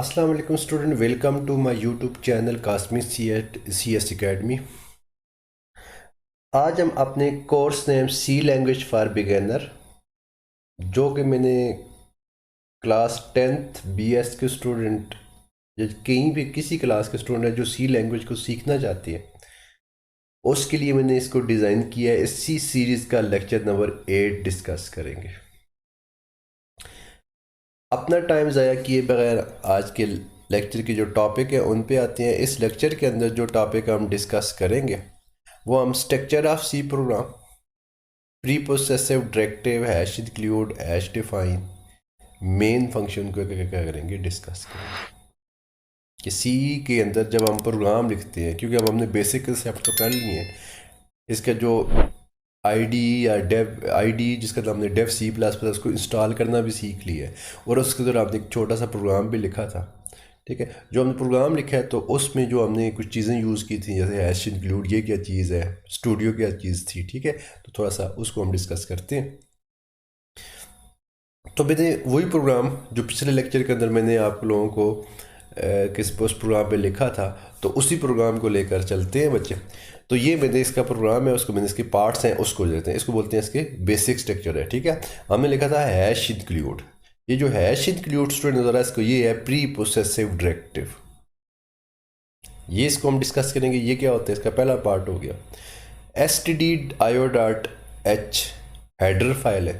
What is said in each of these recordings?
अस्सलाम वालेकुम student, welcome to my YouTube channel Qasmi C S academy. आज हम अपने course name C language for beginner, जो कि मैंने क्लास 10th BS के स्टूडेंट या कहीं भी किसी क्लास के स्टूडेंट है जो सी लैंग्वेज को सीखना चाहती है, उसके लिए मैंने इसको डिज़ाइन किया है। इसी सीरीज़ का लेक्चर नंबर 8 डिस्कस करेंगे। अपना टाइम ज़ाया किए बगैर आज के लेक्चर के जो टॉपिक है उन पे आते हैं। इस लेक्चर के अंदर जो टॉपिक हम डिस्कस करेंगे वो हम structure of C program, pre processive directive, hash include, hash define, main function को क्या करेंगे, डिस्कस करेंगे कि सी के अंदर जब हम प्रोग्राम लिखते हैं, क्योंकि अब हमने बेसिक कंसेप्ट तो कर लिए हैं। इसका जो आईडी या डेव आईडी जिसका नाम हमने डेव सी प्लस प्लस को इंस्टॉल करना भी सीख लिया है, और उसके दौरान हमने एक छोटा सा प्रोग्राम भी लिखा था। ठीक है, जो हमने प्रोग्राम लिखा है तो उसमें जो हमने कुछ चीज़ें यूज़ की थी, जैसे हैश इंक्लूड, ये क्या चीज़ है, स्टूडियो क्या चीज़ थी। ठीक है, तो थोड़ा सा उसको हम डिस्कस करते हैं। तो मैंने वही प्रोग्राम जो पिछले लेक्चर के अंदर मैंने आप लोगों को किस पोस्ट प्रोग्राम पे लिखा था, तो उसी प्रोग्राम को लेकर चलते हैं बच्चे। तो ये मैंने इसका प्रोग्राम है, उसको मैंने इसके पार्ट्स हैं उसको लेते हैं, इसको बोलते हैं इसके बेसिक स्ट्रक्चर है। ठीक है, हमने लिखा था हैश इंक्लूड। ये जो हैश इंक्लूड स्टूडेंट नजर आ इसको, ये है प्री प्रोसेसिव डायरेक्टिव। ये इसको हम डिस्कस करेंगे। ये क्या होता है, इसका पहला पार्ट हो गया stdio.h हेडर फाइल है।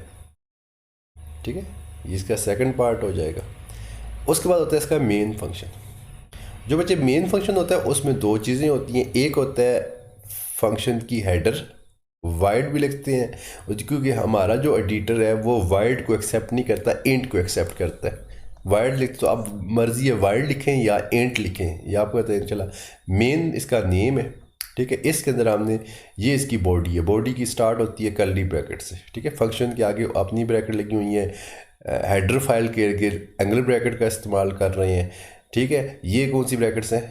ठीक है, ये इसका सेकंड पार्ट हो जाएगा। उसके बाद होता है इसका मेन फंक्शन। जो बच्चे मेन फंक्शन होता है उसमें दो चीज़ें होती हैं। एक होता है फंक्शन की हेडर, वाइड भी लिखते हैं, और क्योंकि हमारा जो एडिटर है वो वाइड को एक्सेप्ट नहीं करता, इंट को एक्सेप्ट करता है। वाइड लिख तो अब मर्जी है वाइड लिखें या इंट लिखें, ये आपको पता चला। मेन इसका नेम है। ठीक है, इसके अंदर हमने ये इसकी बॉडी है, बॉडी की स्टार्ट होती है कर्ली ब्रैकेट से। ठीक है, फंक्शन के आगे अपनी ब्रैकेट लगी हुई है, हेडर फाइल के एंगल ब्रैकेट का इस्तेमाल कर रहे हैं। ठीक है, ये कौन सी ब्रैकेट्स हैं,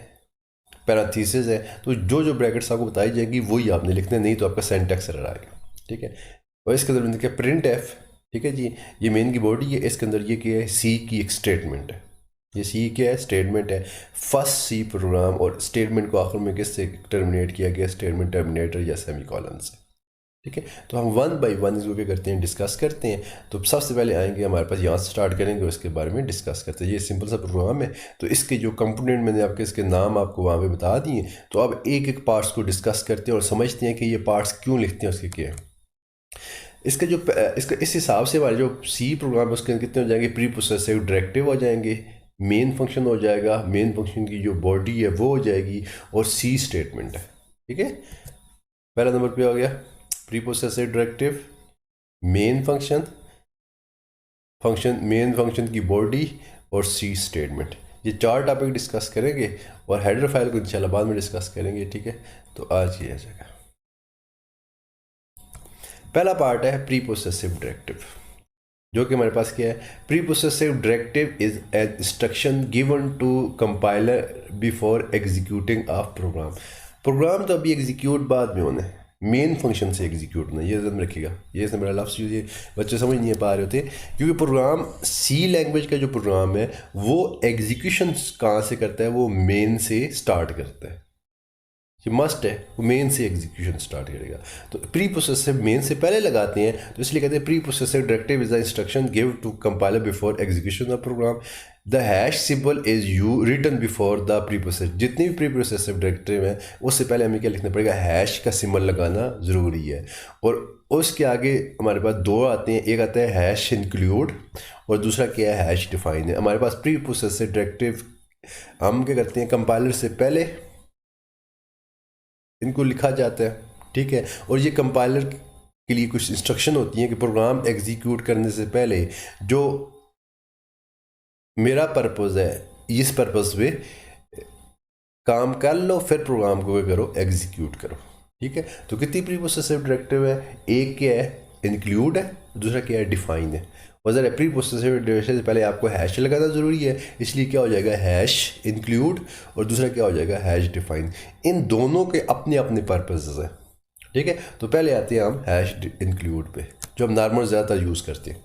पैराथीसिस है। तो जो जो ब्रैकेट्स आपको बताई जाएगी वही आपने लिखना है, नहीं तो आपका सेंटेक्स एरर आएगा। ठीक है, और इसके अंदर देखिए प्रिंट एफ। ठीक है जी, ये मेन की बॉडी है, इसके अंदर ये क्या है, सी की एक स्टेटमेंट है। ये सी क्या है, स्टेटमेंट है, फर्स्ट सी प्रोग्राम। और स्टेटमेंट को आखिर में किससे टर्मिनेट किया गया, स्टेटमेंट टर्मिनेटर या सेमीकोलन से। ठीक है, तो हम वन बाई वन इसको क्या करते हैं, डिस्कस करते हैं। तो सबसे पहले आएंगे हमारे पास, यहाँ से स्टार्ट करेंगे, उसके बारे में डिस्कस करते हैं। ये सिंपल सा प्रोग्राम है, तो इसके जो कंपोनेंट मैंने आपके इसके नाम आपको वहाँ पे बता दिए। तो अब एक एक पार्ट्स को डिस्कस करते हैं और समझते हैं कि ये पार्ट्स क्यों लिखते हैं, उसके क्या है। इसका जो इसका इस हिसाब से हमारे जो सी प्रोग्राम है उसके कितने हो जाएंगे, प्री प्रोसेसिव डायरेक्टिव हो जाएंगे, मेन फंक्शन हो जाएगा, मेन फंक्शन की जो बॉडी है वो हो जाएगी, और सी स्टेटमेंट है। ठीक है, पहला नंबर पे हो गया pre processive directive, main function, main function की बॉडी, और सी स्टेटमेंट। ये चार टॉपिक डिस्कस करेंगे, और हेडर फाइल को इंशाल्लाह बाद में डिस्कस करेंगे। ठीक है, तो आज ये आ जाएगा। पहला पार्ट है प्री प्रोसेसिव डायरेक्टिव, जो कि हमारे पास क्या है। Pre processive directive is an instruction given to compiler before executing of program. Program तो अभी एग्जीक्यूट बाद में होना है, मेन फंक्शन से एग्जीक्यूट होना, ये ध्यान रखिएगा। ये इसमें मेरा लफ्ज़ ये बच्चे समझ नहीं पा रहे होते, क्योंकि प्रोग्राम सी लैंग्वेज का जो प्रोग्राम है वो एग्जीक्यूशन कहाँ से करता है, वो मेन से स्टार्ट करता है। ये मस्ट है, वो मेन से एग्जीक्यूशन स्टार्ट करेगा। तो प्री प्रोसेसिव मेन से पहले लगाते हैं, तो इसलिए कहते हैं pre processive directive is the instruction give to compiler before execution of program. The hash symbol is you written before the pre process. जितनी भी प्री प्रोसेसिव डायरेक्टिव है उससे पहले हमें क्या लिखना पड़ेगा, हैश का सिंबल लगाना ज़रूरी है। और उसके आगे हमारे पास दो आते हैं, एक आता है हैश इंक्लूड, और दूसरा क्या है, हैश डिफाइन है। हमारे पास प्री प्रोसेसिव डायरेक्टिव हम क्या करते हैं, कंपाइलर से पहले इनको लिखा जाता है। ठीक है, और ये कंपाइलर के लिए कुछ इंस्ट्रक्शन होती हैं कि प्रोग्राम एग्जीक्यूट करने से पहले जो मेरा पर्पज़ है, इस पर्पज़ पे काम कर लो, फिर प्रोग्राम को क्या करो, एग्जीक्यूट करो। ठीक है, तो कितनी प्री प्रोसेसिव डायरेक्टिव है, एक क्या है, इंक्लूड है, दूसरा क्या है, डिफाइन है। और ज़रा प्री प्रोसेसिव डायरेक्टिव से पहले आपको हैश लगाना ज़रूरी है, इसलिए क्या हो जाएगा, हैश इंक्लूड, और दूसरा क्या हो जाएगा, हैश डिफाइन। इन दोनों के अपने अपने पर्पज़ हैं। ठीक है, तो पहले आते हैं हम हैश इंक्लूड पे, जो हम नॉर्मल ज़्यादातर यूज़ करते हैं।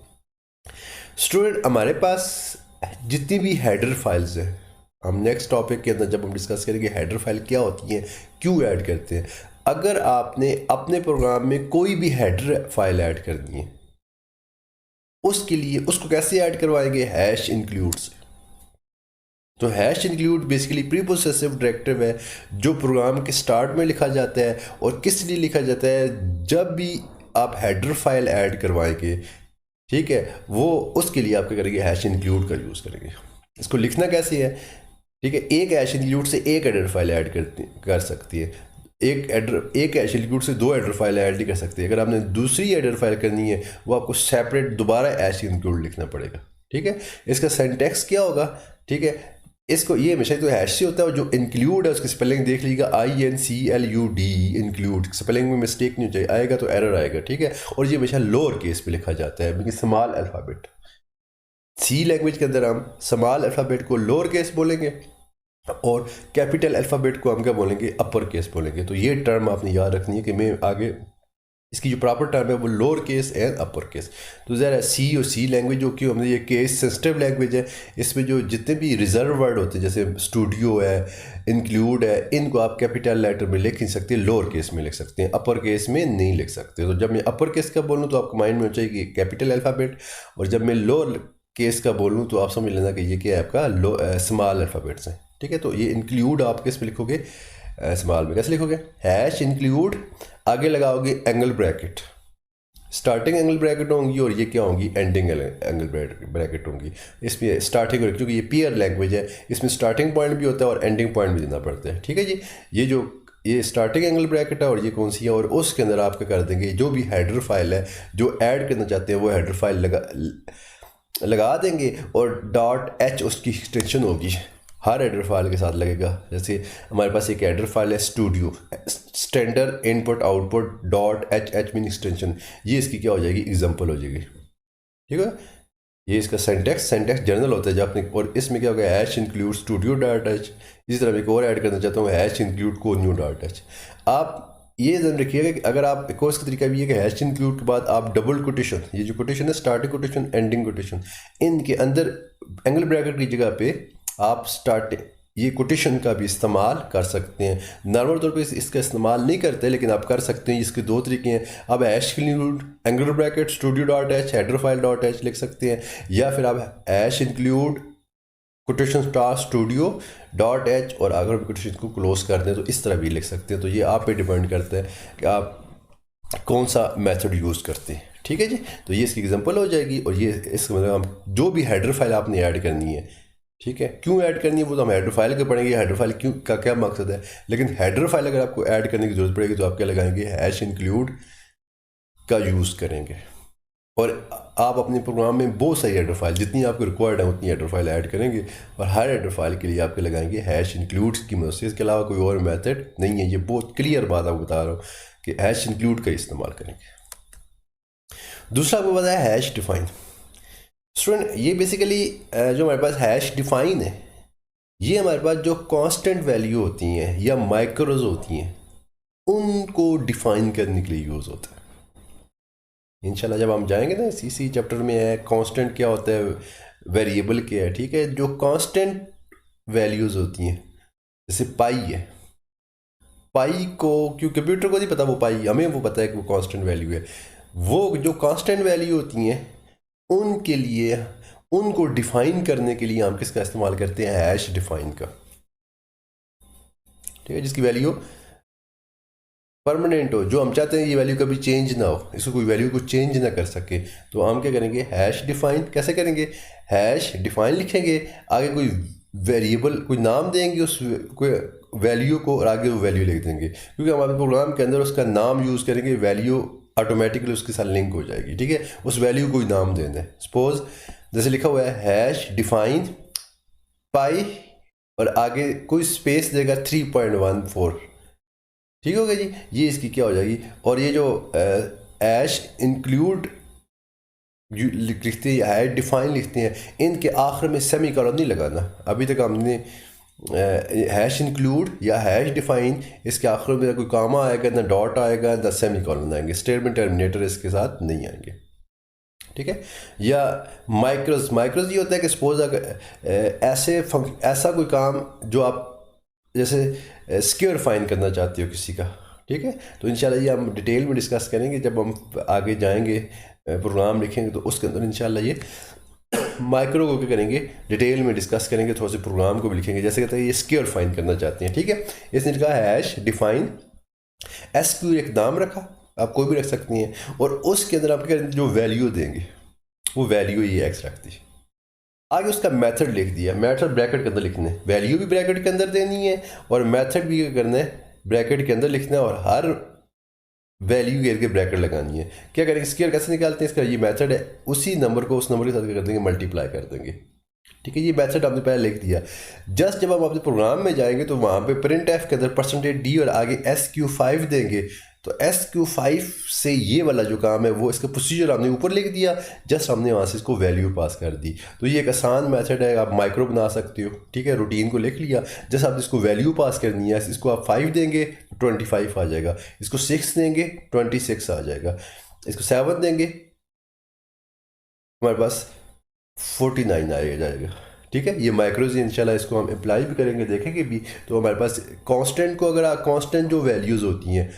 स्टूडेंट, हमारे पास जितनी भी हेडर फाइल्स हैं, हम नेक्स्ट टॉपिक के अंदर जब हम डिस्कस करेंगे हेडर फाइल क्या होती हैं, क्यों ऐड करते हैं। अगर आपने अपने प्रोग्राम में कोई भी हेडर फाइल ऐड करनी है, उसके लिए उसको कैसे ऐड करवाएंगे, हैश इंक्लूड से। तो hash include basically pre processive directive है जो प्रोग्राम के स्टार्ट में लिखा जाता है, और किस लिए लिखा जाता है, जब भी आप हेडर फाइल ऐड करवाएंगे, ठीक है, वो उसके लिए आपके करेंगे हैश इंक्लूड का यूज़ करेंगे। इसको लिखना कैसे है, ठीक है, एक हैश इंक्लूड से एक हेडर फाइल ऐड कर सकती है, एक हैश इंक्लूड से दो हेडर फाइल ऐड नहीं कर सकती। अगर आपने दूसरी हेडर फाइल करनी है वो आपको सेपरेट दोबारा हैश इंक्लूड लिखना पड़ेगा, ठीक है। इसका सिंटैक्स क्या होगा, ठीक है, इसको ये हमेशा तो हैश से होता है, और जो इंक्लूड है उसकी स्पेलिंग देख लीजिएगा, INCLUD, इंक्लूड। स्पेलिंग में मिस्टेक नहीं हो चाहिए, आएगा तो एरर आएगा, ठीक है। और ये हमेशा लोअर केस पे लिखा जाता है, क्योंकि स्मॉल अल्फ़ाबेट, सी लैंग्वेज के अंदर हम स्मॉल अल्फ़ाबेट को लोअर केस बोलेंगे और कैपिटल अल्फ़ाबेट को हम क्या बोलेंगे, अपर केस बोलेंगे। तो ये टर्म आपने याद रखनी है कि मैं आगे इसकी जो प्रॉपर टर्म है वो lower case and upper case. तो ज़रा सी और सी लैंग्वेज जो कि हमने ये केस सेंसिटिव लैंग्वेज है, इसमें जो जितने भी रिजर्व वर्ड होते हैं जैसे स्टूडियो है, इंक्लूड है, इनको आप कैपिटल लेटर में लिख नहीं सकते, लोअर केस में लिख सकते हैं, अपर केस में नहीं लिख सकते। तो जब मैं अपर केस का बोलूँ तो आपको माइंड में हो चाहिए कैपिटल अल्फ़ाबेट, और जब मैं लोअर केस का बोलूँ तो आप समझ लेना कि ये क्या है, आपका स्मॉल अल्फ़ाबेट्स हैं, ठीक है। तो ये इंक्लूड आप किस पे लिखोगे, स्मॉल में। कैसे लिखोगे, हैश इंक्लूड, आगे लगाओगे angle bracket, starting angle bracket होंगी, और ये क्या होंगी, एंडिंग एंगल ब्रैकेट होंगी। इसमें स्टार्टिंग, क्योंकि ये पेयर लैंग्वेज है, इसमें स्टार्टिंग पॉइंट भी होता है और एंडिंग पॉइंट भी देना पड़ता है, ठीक है जी। ये स्टार्टिंग एंगल ब्रैकेट है, और ये कौन सी है, और उसके अंदर आप क्या कर देंगे, जो भी हेडर फाइल है जो ऐड करना चाहते हैं वो हेडर फाइल लगा देंगे, और .h उसकी एक्सटेंशन होगी, हर हेडर फाइल के साथ लगेगा। जैसे हमारे पास एक हेडर फाइल है studio, standard input output .h mean extension, ये इसकी क्या हो जाएगी, एग्जांपल हो जाएगी, ठीक है। ये इसका सिंटैक्स जनरल होता है जब अपने, और इसमें क्या होगा, हैश इंक्लूड स्टूडियो .h। इसी तरह मैं एक और ऐड करना चाहता हूँ, हैश इंक्लूड को न्यू .h। आप ये ध्यान रखिएगा कि अगर आप एक और इसका तरीका भी है कि हैश इंक्लूड के बाद आप डबल कोटेशन, ये जो कोटेशन है, स्टार्टिंग कोटेशन, एंडिंग कोटेशन, इनके अंदर एंगल ब्रैकेट की जगह पे आप ये कोटेशन का भी इस्तेमाल कर सकते हैं। नॉर्मल तौर पे इसका इस्तेमाल नहीं करते, लेकिन आप कर सकते हैं। इसके दो तरीके हैं, आप hash include angle bracket studio .h header file .h लिख सकते हैं, या फिर आप hash include quotation star studio .h और अगर कोटेशन को क्लोज कर दें तो इस तरह भी लिख सकते हैं। तो ये आप पे डिपेंड करता है कि आप कौन सा मेथड यूज़ करते हैं, ठीक है जी। तो ये इसकी एग्जांपल हो जाएगी, और ये इसका मतलब हम जो भी हेडर फाइल आपने ऐड करनी है, ठीक है, क्यों ऐड करनी है वो तो हम हेडर फाइल के पढ़ेंगे, हेडर फाइल क्यों का क्या मकसद है। लेकिन हेडर फाइल अगर आपको ऐड करने की ज़रूरत पड़ेगी तो आप क्या लगाएंगे, हैश इंक्लूड का यूज़ करेंगे, और आप अपने प्रोग्राम में बहुत सारी हेडर फाइल जितनी आपको रिक्वायर्ड है उतनी हेडर फाइल ऐड करेंगे, और हर हेडर फाइल के लिए आपके लगाएंगे हैश इंक्लूड की मदद से। इसके अलावा कोई और मेथड नहीं है, ये बहुत क्लियर बात आपको बता रहा हूँ कि हैश इंक्लूड का इस्तेमाल करेंगे। दूसरा आपको पता है हैश डिफाइन। स्टूडेंट, ये बेसिकली जो हमारे पास हैश डिफाइन है, ये हमारे पास जो कांस्टेंट वैल्यू होती हैं या माइक्रोज होती हैं उनको डिफाइन करने के लिए यूज़ होता है। इंशाल्लाह जब हम जाएंगे ना, इसी चैप्टर में है कांस्टेंट क्या होता है, वेरिएबल क्या है, ठीक है। जो कांस्टेंट वैल्यूज़ होती हैं, जैसे पाई है, पाई को क्यों कंप्यूटर को नहीं पता वो पाई, हमें वो पता है कि वो कांस्टेंट वैल्यू है। वो जो कांस्टेंट वैल्यू होती हैं उनके लिए, उनको डिफाइन करने के लिए हम किसका इस्तेमाल करते हैं, हैश डिफाइन का, ठीक है, जिसकी वैल्यू परमानेंट हो, जो हम चाहते हैं ये वैल्यू कभी चेंज ना हो, इसको कोई वैल्यू को चेंज ना कर सके। तो हम क्या करेंगे, हैश डिफाइन। कैसे करेंगे, हैश डिफाइन लिखेंगे, आगे कोई वेरिएबल कोई नाम देंगे उस कोई वैल्यू को, और आगे वो वैल्यू लिख देंगे, क्योंकि हमारे प्रोग्राम के अंदर उसका नाम यूज़ करेंगे, वैल्यू ऑटोमेटिकली उसके साथ लिंक हो जाएगी, ठीक है। उस वैल्यू को कोई नाम दे दें, सपोज जैसे लिखा हुआ है हैश डिफाइन पाई, और आगे कोई स्पेस देगा 3.14, ठीक हो गया जी। ये इसकी क्या हो जाएगी। और ये जो हैश इंक्लूड लिखते हैं, हैश डिफाइन लिखते हैं, इनके आखिर में सेमी कॉलन नहीं लगाना। अभी तक हमने हैश इंक्लूड या हैश डिफाइन, इसके आखिर में कोई कामा आएगा, ना डॉट आएगा, ना सेमी कॉलन आएंगे, स्टेटमेंट टर्मिनेटर इसके साथ नहीं आएंगे, ठीक है। या माइक्रोज ये होता है कि सपोज अगर ऐसा कोई काम जो आप जैसे स्क्योर फाइंड करना चाहते हो किसी का, ठीक है, तो इंशाल्लाह ये हम डिटेल में डिस्कस करेंगे जब हम आगे जाएंगे, प्रोग्राम लिखेंगे तो उसके अंदर इंशाल्लाह ये माइक्रो को क्या करेंगे, डिटेल में डिस्कस करेंगे, थोड़े से प्रोग्राम को भी लिखेंगे। जैसे कहते हैं ये स्क्योर फाइंड करना चाहते हैं, ठीक है, इसने लिखा हैश डिफाइन SQ एक नाम रखा, आप कोई भी रख सकती हैं, और उसके अंदर आप जो वैल्यू देंगे वो वैल्यू ये एक्स रखती है। आगे उसका मेथड लिख दिया, मेथड ब्रैकेट के अंदर लिखना है, वैल्यू भी ब्रैकेट के अंदर देनी है और मेथड भी क्या करना है, ब्रैकेट के अंदर लिखना है, और हर वैल्यू के ब्रैकेट लगानी है। क्या करेंगे, स्क्वायर कैसे निकालते हैं, इसका ये मेथड है, उसी नंबर को उस नंबर के साथ क्या कर देंगे, मल्टीप्लाई कर देंगे, ठीक है। ये मेथड आपने पहले लिख दिया। जस्ट जब हम अपने प्रोग्राम में जाएंगे तो वहाँ पे प्रिंट एफ के अंदर %d और आगे SQ5 देंगे, तो SQ5 से ये वाला जो काम है वो इसका प्रोसीजर हमने ऊपर लिख दिया, जस्ट हमने वहाँ से इसको वैल्यू पास कर दी। तो ये एक आसान मेथड है, आप माइक्रो बना सकते हो, ठीक है। रूटीन को लिख लिया, जस्ट आप इसको वैल्यू पास करनी है, इसको आप 5 देंगे 25 आ जाएगा, इसको 6 देंगे 26 आ जाएगा, इसको 7 देंगे हमारे पास 49 आ जाएगा, ठीक है। ये माइक्रोज इंशाल्लाह इसको हम अप्लाई भी करेंगे, देखेंगे भी। तो हमारे पास कांस्टेंट को, अगर कांस्टेंट जो वैल्यूज़ होती हैं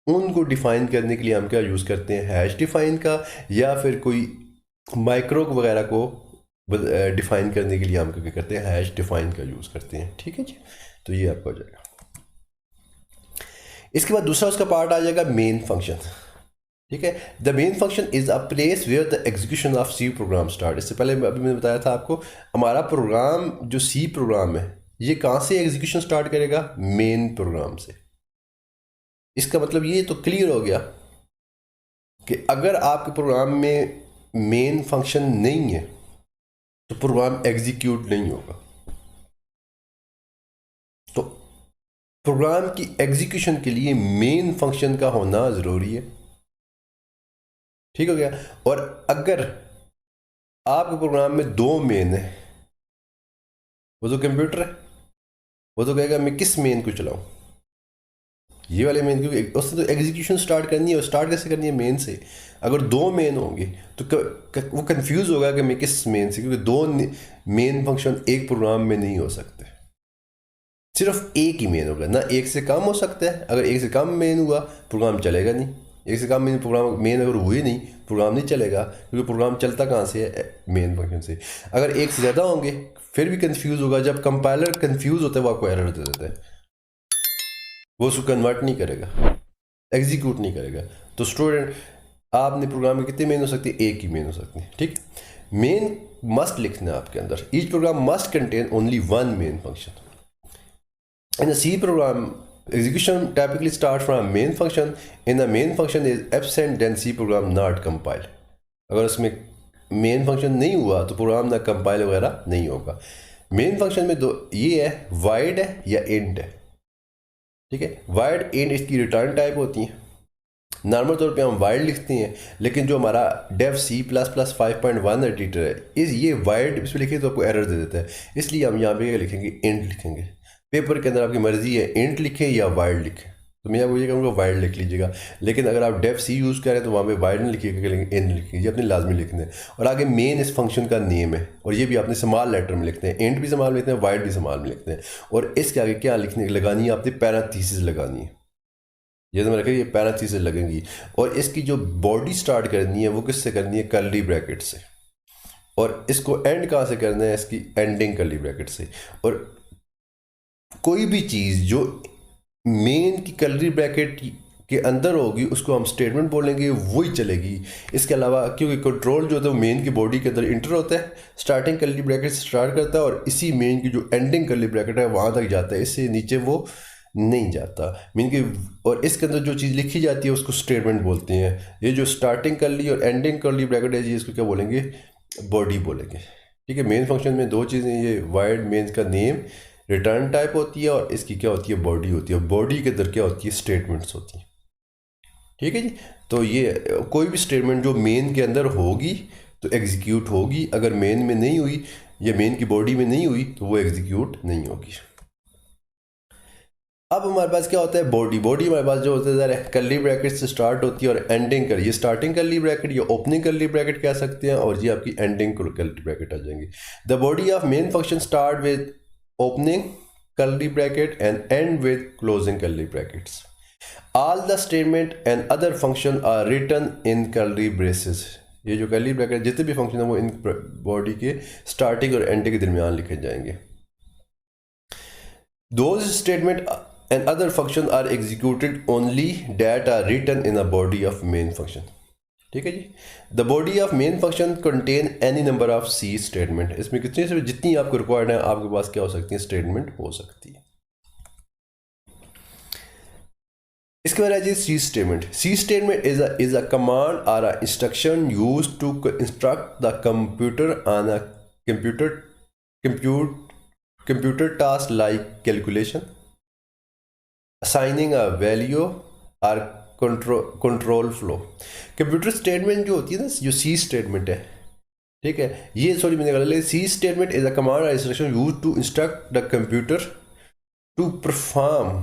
उनको डिफ़ाइन करने के लिए हम क्या यूज़ करते हैं, हैश डिफ़ाइन का, या फिर कोई माइक्रो वगैरह को डिफ़ाइन करने के लिए हम क्या करते हैं, हैश डिफ़ाइन का यूज़ करते हैं, ठीक है जी। तो ये आपका हो जाएगा। इसके बाद दूसरा उसका पार्ट आ जाएगा मेन फंक्शन, ठीक है। The main function is a place where the execution of C program start. इससे पहले अभी मैंने बताया था आपको, हमारा प्रोग्राम जो सी प्रोग्राम है ये कहाँ से एग्जीक्यूशन स्टार्ट करेगा, मेन प्रोग्राम से। इसका मतलब ये तो क्लियर हो गया कि अगर आपके प्रोग्राम में मेन फंक्शन नहीं है तो प्रोग्राम एग्जीक्यूट नहीं होगा। तो प्रोग्राम की एग्जीक्यूशन के लिए मेन फंक्शन का होना ज़रूरी है, ठीक हो गया। और अगर आपके प्रोग्राम में 2 मेन है, वो तो कंप्यूटर है, वो तो कहेगा मैं किस मेन को चलाऊं, ये वाले मेन, क्योंकि उसने तो एग्जीक्यूशन स्टार्ट करनी है, और स्टार्ट कैसे करनी है, मेन से। अगर 2 मेन होंगे तो वो कंफ्यूज होगा कि मैं किस मेन से, क्योंकि 2 मेन फंक्शन एक प्रोग्राम में नहीं हो सकते, सिर्फ एक ही मेन होगा ना, एक से कम हो सकता है। अगर एक से कम मेन हुआ प्रोग्राम चलेगा नहीं, एक से कम मेन अगर हुए नहीं प्रोग्राम नहीं चलेगा, क्योंकि प्रोग्राम चलता कहाँ से है, मेन फंक्शन से। अगर एक से ज़्यादा होंगे फिर भी कंफ्यूज होगा, जब कंपाइलर कंफ्यूज होता है वो आपको एरर दे देता है, वो उसको कन्वर्ट नहीं करेगा, एग्जीक्यूट नहीं करेगा। तो स्टूडेंट, आपने प्रोग्राम में कितने मेन हो सकते हैं, एक ही मेन हो सकते हैं, ठीक। मेन मस्ट लिखना है आपके अंदर, each program must contain only 1 main function. In a C program, execution typically starts from a main function. In the main function is absent, then C program not compile. अगर उसमें main function नहीं हुआ तो programme ना compile वगैरह नहीं होगा। Main function में 2 ये है, वाइड है या इंट है, ठीक है। वाइड इंट इसकी रिटर्न टाइप होती है। नॉर्मल तौर पे हम वाइड लिखते हैं, लेकिन जो हमारा डेव C++ 5.1 एडिटर है ये वाइड इसमें लिखे तो आपको एरर दे देता है, इसलिए हम यहाँ पे लिखेंगे इंट लिखेंगे। पेपर के अंदर आपकी मर्जी है इंट लिखें या वाइड लिखें, तो मैं आपको ये कहूँगा वाइड लिख लीजिएगा। लेकिन अगर आप डेव सी यूज़ करें तो वहाँ पे वाइड नहीं लिखिएगा, इंट लिखिए, अपने लाजमी लिखना है। और आगे मेन इस फंक्शन का नेम है, और ये भी आपने स्मॉल लेटर में लिखते हैं, इंट भी स्मॉल में लिखते हैं, वाइड भी स्मॉल में लिखते हैं। और इसके आगे क्या लिखने लगानी है, आपने पैराथीसिस लगानी है, ये तो मैं रखिए, ये पैराथीसिस लगेंगी। और इसकी जो बॉडी स्टार्ट करनी है वो किससे करनी है, कर्ली ब्रैकेट से, और इसको एंड कहाँ से करना है, इसकी एंडिंग कर्ली ब्रैकेट से। और कोई भी चीज़ जो मेन की कर्ली ब्रैकेट के अंदर होगी उसको हम स्टेटमेंट बोलेंगे, वही चलेगी। इसके अलावा क्योंकि कंट्रोल जो होता है मेन की बॉडी के अंदर इंटर होता है, स्टार्टिंग कर्ली ब्रैकेट से स्टार्ट करता है और इसी मेन की जो एंडिंग कर्ली ब्रैकेट है वहाँ तक जाता है, इससे नीचे वो नहीं जाता मेन की। और इसके अंदर जो चीज़ लिखी जाती है उसको स्टेटमेंट बोलते हैं। ये जो स्टार्टिंग कर्ली और एंडिंग कर्ली ब्रैकेट है जी, इसको क्या बोलेंगे, बॉडी बोलेंगे, ठीक है। मेन फंक्शन में 2 चीज़ें, ये वाइड मेन का नेम रिटर्न टाइप होती है, और इसकी क्या होती है, बॉडी होती है। बॉडी के अंदर क्या होती है, स्टेटमेंट्स होती हैं, ठीक है जी। तो ये कोई भी स्टेटमेंट जो मेन के अंदर होगी तो एग्जीक्यूट होगी, अगर मेन में नहीं हुई या मेन की बॉडी में नहीं हुई तो वो एग्जीक्यूट नहीं होगी। अब हमारे पास क्या होता है, बॉडी हमारे पास जो होता है कर्ली ब्रैकेट से स्टार्ट होती है और एंडिंग कर, ये स्टार्टिंग कर्ली ब्रैकेट, ये ओपनिंग कर्ली ब्रैकेट कह सकते हैं, और ये आपकी एंडिंग कर्ली ब्रैकेट आ जाएंगी। The body of main function start with opening curly bracket and and with closing curly brackets. All the statement and other function are written in curly braces. ये जो कर्ली ब्रैकेट जितने भी function है वो इन body के starting और ending के दरमियान लिखे जाएंगे। Those statement and other function are executed only that are written in a body of main function। ठीक है जी। The body of main function contain any number of C statement. इसमें कितनी से जितनी आपको रिक्वायर्ड है आपके पास क्या हो सकती है, स्टेटमेंट हो सकती है। इसके बाद है जी C statement. C statement is a command और a instruction used to instruct the computer on a computer tasks like calculation, assigning a value or control flow। Computer statement जो होती है ना, जो सी स्टेटमेंट है, ठीक है, ये सॉरी मैंने गलत लिखा। C statement is a command और instruction used to instruct the computer to perform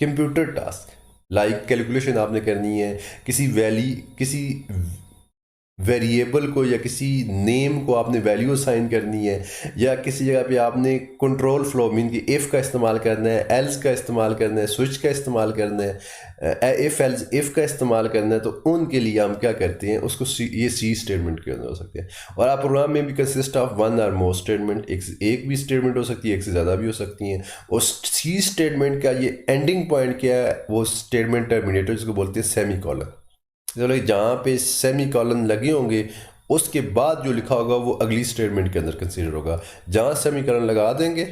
computer task like calculation आपने करनी है, किसी वेरिएबल को या किसी नेम को आपने वैल्यू असाइन करनी है, या किसी जगह पे आपने कंट्रोल फ्लो मीन कि इफ़ का इस्तेमाल करना है, एल्स का इस्तेमाल करना है, स्विच का इस्तेमाल करना है, इफ़ एल्स इफ़ का इस्तेमाल करना है, तो उनके लिए हम क्या करते हैं, उसको ये सी स्टेटमेंट के अंदर हो सकते हैं। और आप प्रोग्राम में भी कंसिस्ट ऑफ वन और मोर स्टेटमेंट, एक भी स्टेटमेंट हो सकती है, एक से ज़्यादा भी हो सकती हैं। और सी स्टेटमेंट का ये एंडिंग पॉइंट क्या है, वो स्टेटमेंट टर्मिनेटर जिसको बोलते हैं सेमी कॉलन। चलो जहाँ पे सेमी कॉलन लगे होंगे उसके बाद जो लिखा होगा वो अगली स्टेटमेंट के अंदर कंसीडर होगा। जहाँ सेमी कॉलन लगा देंगे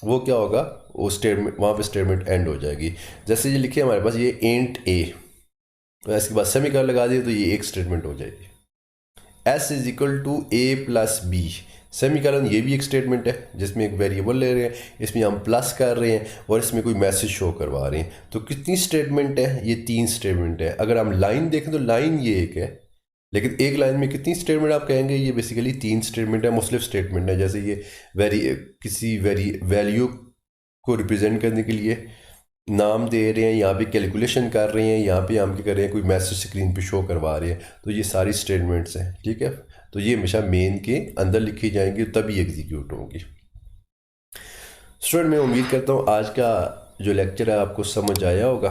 वो क्या होगा, वो स्टेटमेंट वहाँ पे स्टेटमेंट एंड हो जाएगी। जैसे ये लिखे हमारे पास ये एंट ए, तो इसके बाद सेमी कॉलन लगा दिए तो ये एक स्टेटमेंट हो जाएगी। S is equal to A plus B, semicolon ये भी एक स्टेटमेंट है जिसमें एक वेरिएबल ले रहे हैं, इसमें हम प्लस कर रहे हैं और इसमें कोई मैसेज शो करवा रहे हैं। तो कितनी स्टेटमेंट है, ये 3 स्टेटमेंट है। अगर हम लाइन देखें तो लाइन ये एक है, लेकिन एक लाइन में कितनी स्टेटमेंट आप कहेंगे, ये बेसिकली 3 स्टेटमेंट है, मुख्तलिफ स्टेटमेंट है। जैसे ये किसी वैल्यू को रिप्रेजेंट करने के लिए नाम दे रहे हैं, यहाँ पे कैलकुलेशन कर रहे हैं, यहाँ पे हम क्या कर रहे हैं, कोई मैसेज स्क्रीन पे शो करवा रहे हैं। तो ये सारी स्टेटमेंट्स हैं, ठीक है। तो ये हमेशा मेन के अंदर लिखी जाएंगी तभी एग्जीक्यूट होंगी। स्टूडेंट मैं उम्मीद करता हूँ आज का जो लेक्चर है आपको समझ आया होगा।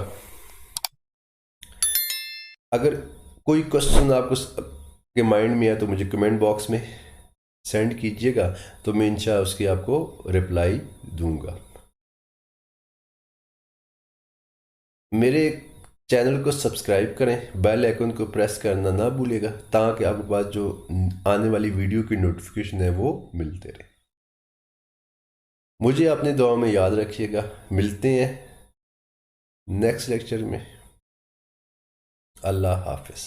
अगर कोई क्वेश्चन आपको के माइंड में है तो मुझे कमेंट बॉक्स में सेंड कीजिएगा, तो मैं इंशाल्लाह उसकी आपको रिप्लाई दूंगा। मेरे चैनल को सब्सक्राइब करें, बेल आइकन को प्रेस करना ना भूलिएगा ताकि आपके पास जो आने वाली वीडियो की नोटिफिकेशन है वो मिलते रहे। मुझे अपनी दुआ में याद रखिएगा। मिलते हैं नेक्स्ट लेक्चर में। अल्लाह हाफिज़।